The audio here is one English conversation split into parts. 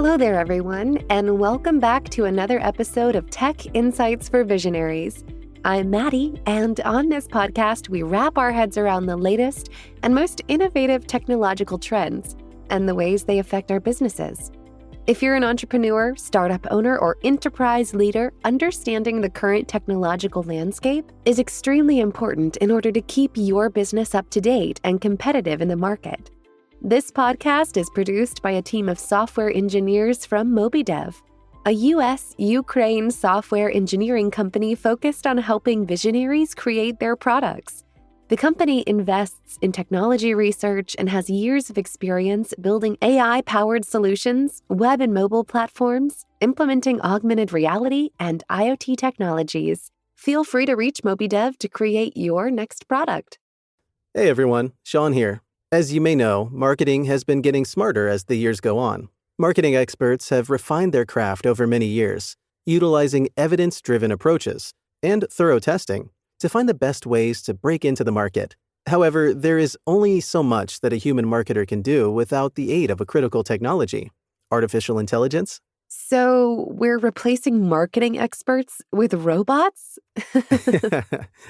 Hello there, everyone, and welcome back to another episode of Tech Insights for Visionaries. I'm Maddie, and on this podcast, we wrap our heads around the latest and most innovative technological trends and the ways they affect our businesses. If you're an entrepreneur, startup owner, or enterprise leader, understanding the current technological landscape is extremely important in order to keep your business up to date and competitive in the market. This podcast is produced by a team of software engineers from MobiDev, a U.S.-Ukraine software engineering company focused on helping visionaries create their products. The company invests in technology research and has years of experience building AI-powered solutions, web and mobile platforms, implementing augmented reality, and IoT technologies. Feel free to reach MobiDev to create your next product. Hey everyone, Sean here. As you may know, marketing has been getting smarter as the years go on. Marketing experts have refined their craft over many years, utilizing evidence-driven approaches and thorough testing to find the best ways to break into the market. However, there is only so much that a human marketer can do without the aid of a critical technology, artificial intelligence. So we're replacing marketing experts with robots?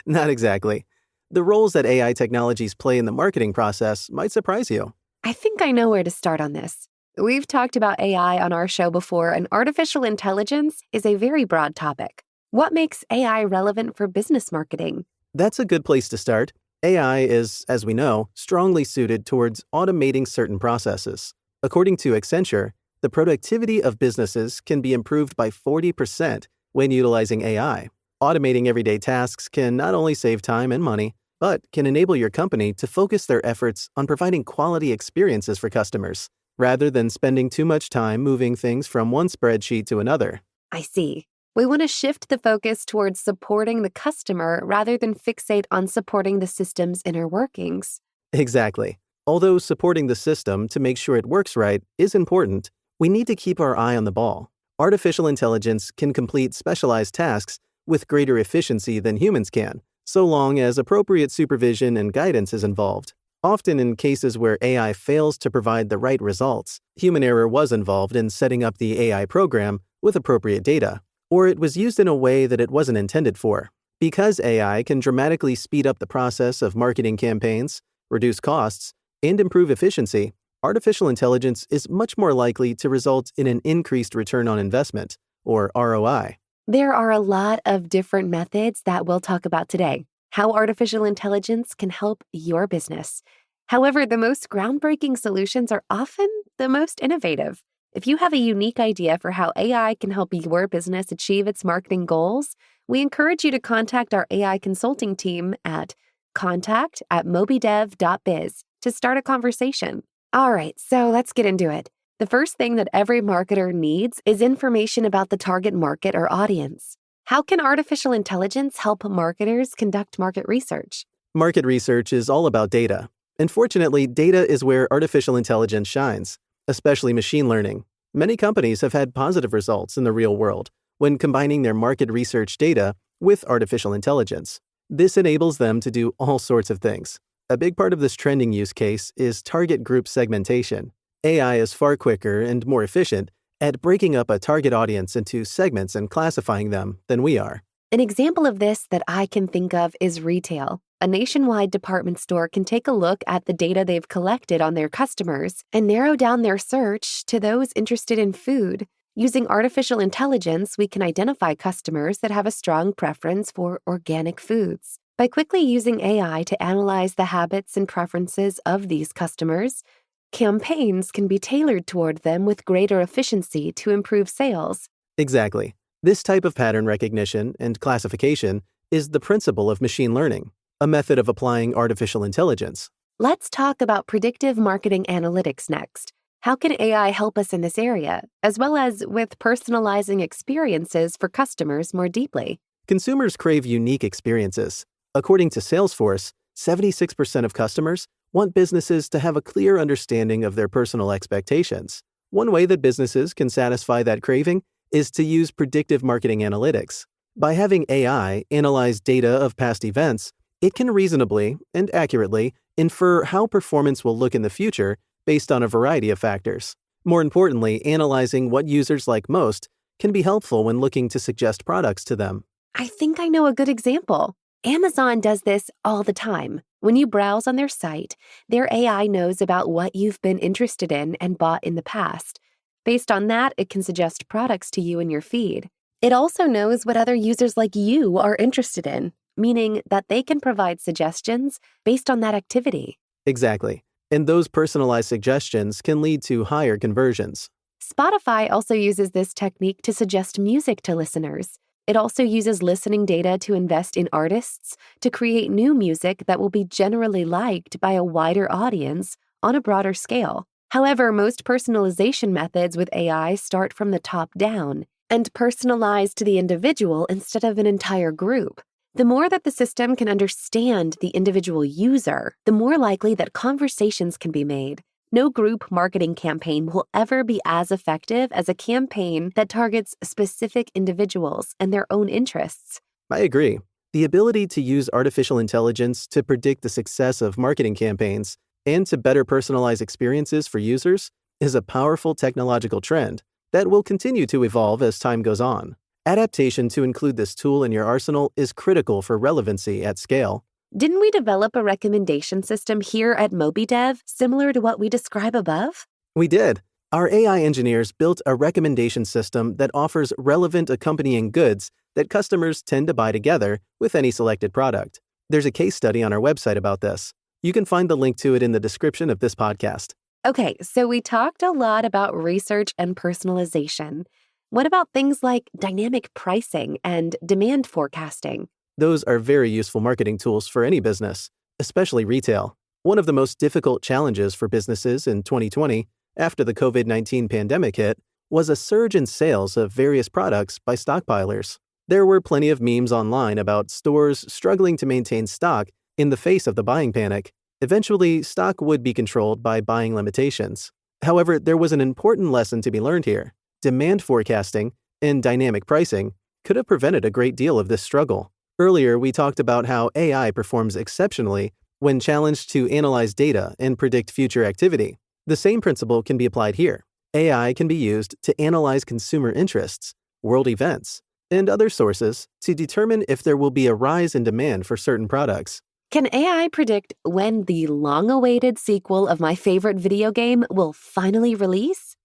Not exactly. The roles that AI technologies play in the marketing process might surprise you. I think I know where to start on this. We've talked about AI on our show before, and artificial intelligence is a very broad topic. What makes AI relevant for business marketing? That's a good place to start. AI is, as we know, strongly suited towards automating certain processes. According to Accenture, the productivity of businesses can be improved by 40% when utilizing AI. Automating everyday tasks can not only save time and money, but can enable your company to focus their efforts on providing quality experiences for customers, rather than spending too much time moving things from one spreadsheet to another. I see. We want to shift the focus towards supporting the customer rather than fixate on supporting the system's inner workings. Exactly. Although supporting the system to make sure it works right is important, we need to keep our eye on the ball. Artificial intelligence can complete specialized tasks with greater efficiency than humans can, so long as appropriate supervision and guidance is involved. Often in cases where AI fails to provide the right results, human error was involved in setting up the AI program with appropriate data, or it was used in a way that it wasn't intended for. Because AI can dramatically speed up the process of marketing campaigns, reduce costs, and improve efficiency, artificial intelligence is much more likely to result in an increased return on investment, or ROI. There are a lot of different methods that we'll talk about today, how artificial intelligence can help your business. However, the most groundbreaking solutions are often the most innovative. If you have a unique idea for how AI can help your business achieve its marketing goals, we encourage you to contact our AI consulting team at contact@mobidev.biz to start a conversation. All right, so let's get into it. The first thing that every marketer needs is information about the target market or audience. How can artificial intelligence help marketers conduct market research? Market research is all about data. And fortunately, data is where artificial intelligence shines, especially machine learning. Many companies have had positive results in the real world when combining their market research data with artificial intelligence. This enables them to do all sorts of things. A big part of this trending use case is target group segmentation. AI is far quicker and more efficient at breaking up a target audience into segments and classifying them than we are. An example of this that I can think of is retail. A nationwide department store can take a look at the data they've collected on their customers and narrow down their search to those interested in food. Using artificial intelligence, we can identify customers that have a strong preference for organic foods. By quickly using AI to analyze the habits and preferences of these customers, campaigns can be tailored toward them with greater efficiency to improve sales. Exactly. This type of pattern recognition and classification is the principle of machine learning, a method of applying artificial intelligence. Let's talk about predictive marketing analytics next. How can AI help us in this area, as well as with personalizing experiences for customers more deeply? Consumers crave unique experiences. According to Salesforce, 76% of customers want businesses to have a clear understanding of their personal expectations. One way that businesses can satisfy that craving is to use predictive marketing analytics. By having AI analyze data of past events, it can reasonably and accurately infer how performance will look in the future based on a variety of factors. More importantly, analyzing what users like most can be helpful when looking to suggest products to them. I think I know a good example. Amazon does this all the time. When you browse on their site, their AI knows about what you've been interested in and bought in the past. Based on that, it can suggest products to you in your feed. It also knows what other users like you are interested in, meaning that they can provide suggestions based on that activity. Exactly. And those personalized suggestions can lead to higher conversions. Spotify also uses this technique to suggest music to listeners. It also uses listening data to invest in artists to create new music that will be generally liked by a wider audience on a broader scale. However, most personalization methods with AI start from the top down and personalize to the individual instead of an entire group. The more that the system can understand the individual user, the more likely that conversations can be made. No group marketing campaign will ever be as effective as a campaign that targets specific individuals and their own interests. I agree. The ability to use artificial intelligence to predict the success of marketing campaigns and to better personalize experiences for users is a powerful technological trend that will continue to evolve as time goes on. Adaptation to include this tool in your arsenal is critical for relevancy at scale. Didn't we develop a recommendation system here at MobiDev similar to what we describe above? We did. Our AI engineers built a recommendation system that offers relevant accompanying goods that customers tend to buy together with any selected product. There's a case study on our website about this. You can find the link to it in the description of this podcast. Okay, so we talked a lot about research and personalization. What about things like dynamic pricing and demand forecasting? Those are very useful marketing tools for any business, especially retail. One of the most difficult challenges for businesses in 2020, after the COVID-19 pandemic hit, was a surge in sales of various products by stockpilers. There were plenty of memes online about stores struggling to maintain stock in the face of the buying panic. Eventually, stock would be controlled by buying limitations. However, there was an important lesson to be learned here. Demand forecasting and dynamic pricing could have prevented a great deal of this struggle. Earlier, we talked about how AI performs exceptionally when challenged to analyze data and predict future activity. The same principle can be applied here. AI can be used to analyze consumer interests, world events, and other sources to determine if there will be a rise in demand for certain products. Can AI predict when the long-awaited sequel of my favorite video game will finally release?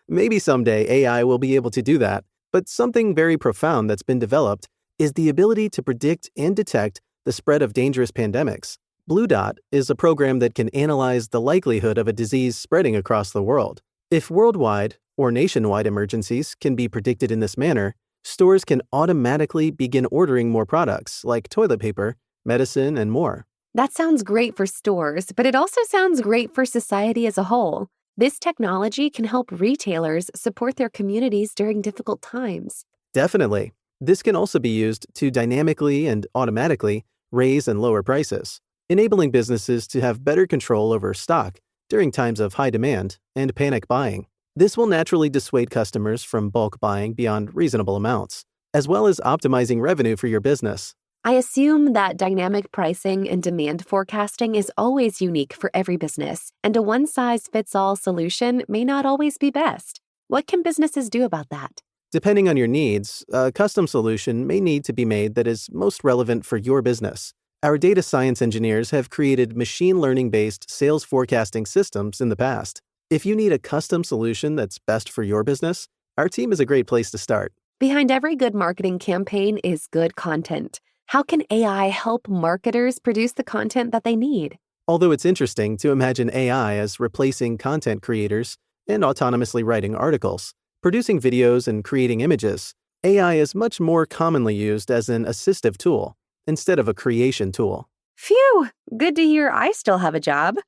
Maybe someday AI will be able to do that, but something very profound that's been developed is the ability to predict and detect the spread of dangerous pandemics. Blue Dot is a program that can analyze the likelihood of a disease spreading across the world. If worldwide or nationwide emergencies can be predicted in this manner, stores can automatically begin ordering more products like toilet paper, medicine, and more. That sounds great for stores, but it also sounds great for society as a whole. This technology can help retailers support their communities during difficult times. Definitely. This can also be used to dynamically and automatically raise and lower prices, enabling businesses to have better control over stock during times of high demand and panic buying. This will naturally dissuade customers from bulk buying beyond reasonable amounts, as well as optimizing revenue for your business. I assume that dynamic pricing and demand forecasting is always unique for every business, and a one-size-fits-all solution may not always be best. What can businesses do about that? Depending on your needs, a custom solution may need to be made that is most relevant for your business. Our data science engineers have created machine learning-based sales forecasting systems in the past. If you need a custom solution that's best for your business, our team is a great place to start. Behind every good marketing campaign is good content. How can AI help marketers produce the content that they need? Although it's interesting to imagine AI as replacing content creators and autonomously writing articles, producing videos and creating images, AI is much more commonly used as an assistive tool instead of a creation tool. Phew! Good to hear I still have a job.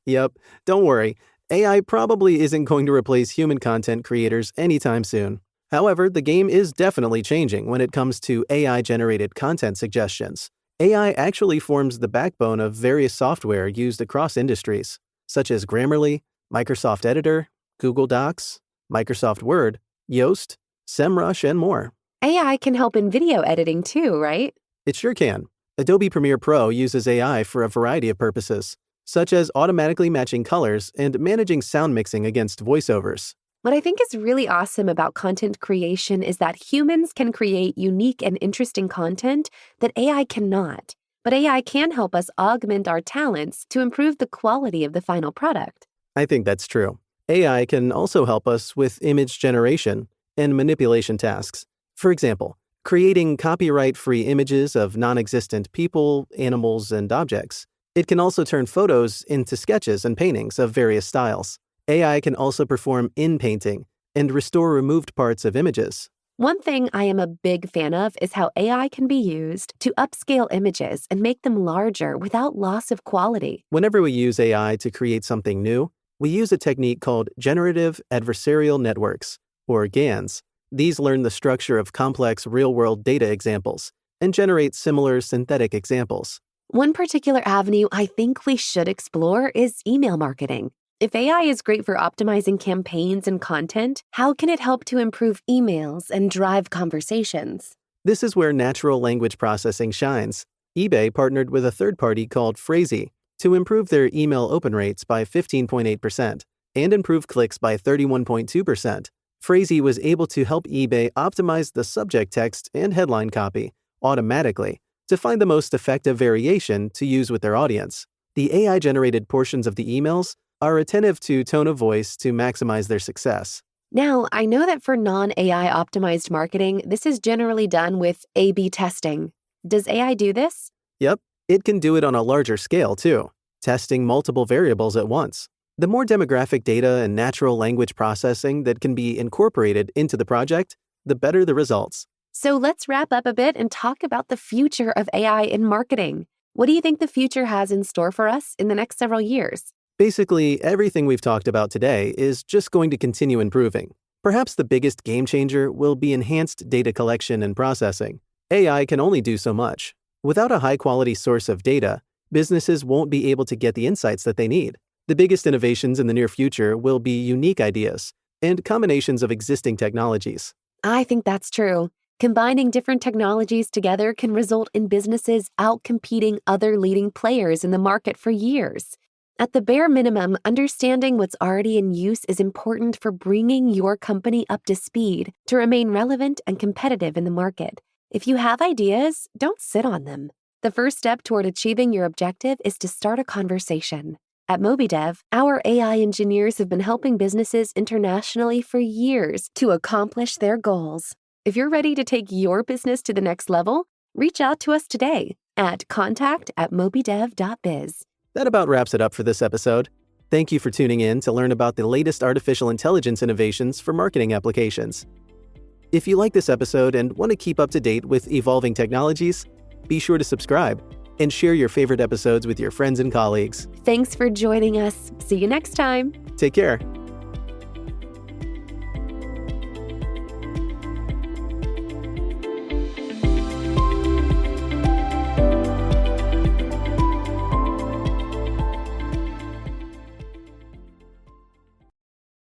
Yep, don't worry. AI probably isn't going to replace human content creators anytime soon. However, the game is definitely changing when it comes to AI-generated content suggestions. AI actually forms the backbone of various software used across industries, such as Grammarly, Microsoft Editor, Google Docs, Microsoft Word, Yoast, SEMrush, and more. AI can help in video editing too, right? It sure can. Adobe Premiere Pro uses AI for a variety of purposes, such as automatically matching colors and managing sound mixing against voiceovers. What I think is really awesome about content creation is that humans can create unique and interesting content that AI cannot. But AI can help us augment our talents to improve the quality of the final product. I think that's true. AI can also help us with image generation and manipulation tasks. For example, creating copyright-free images of non-existent people, animals, and objects. It can also turn photos into sketches and paintings of various styles. AI can also perform in-painting and restore removed parts of images. One thing I am a big fan of is how AI can be used to upscale images and make them larger without loss of quality. Whenever we use AI to create something new, we use a technique called generative adversarial networks, or GANs. These learn the structure of complex real-world data examples and generate similar synthetic examples. One particular avenue I think we should explore is email marketing. If AI is great for optimizing campaigns and content, how can it help to improve emails and drive conversations? This is where natural language processing shines. eBay partnered with a third party called Phrasee to improve their email open rates by 15.8% and improve clicks by 31.2%. Phrasee was able to help eBay optimize the subject text and headline copy automatically to find the most effective variation to use with their audience. The AI-generated portions of the emails are attentive to tone of voice to maximize their success. Now, I know that for non-AI optimized marketing, this is generally done with A/B testing. Does AI do this? Yep, it can do it on a larger scale too, testing multiple variables at once. The more demographic data and natural language processing that can be incorporated into the project, the better the results. So let's wrap up a bit and talk about the future of AI in marketing. What do you think the future has in store for us in the next several years? Basically, everything we've talked about today is just going to continue improving. Perhaps the biggest game changer will be enhanced data collection and processing. AI can only do so much. Without a high-quality source of data, businesses won't be able to get the insights that they need. The biggest innovations in the near future will be unique ideas and combinations of existing technologies. I think that's true. Combining different technologies together can result in businesses outcompeting other leading players in the market for years. At the bare minimum, understanding what's already in use is important for bringing your company up to speed to remain relevant and competitive in the market. If you have ideas, don't sit on them. The first step toward achieving your objective is to start a conversation. At MobiDev, our AI engineers have been helping businesses internationally for years to accomplish their goals. If you're ready to take your business to the next level, reach out to us today at contact@mobidev.biz. That about wraps it up for this episode. Thank you for tuning in to learn about the latest artificial intelligence innovations for marketing applications. If you like this episode and want to keep up to date with evolving technologies, be sure to subscribe and share your favorite episodes with your friends and colleagues. Thanks for joining us. See you next time. Take care.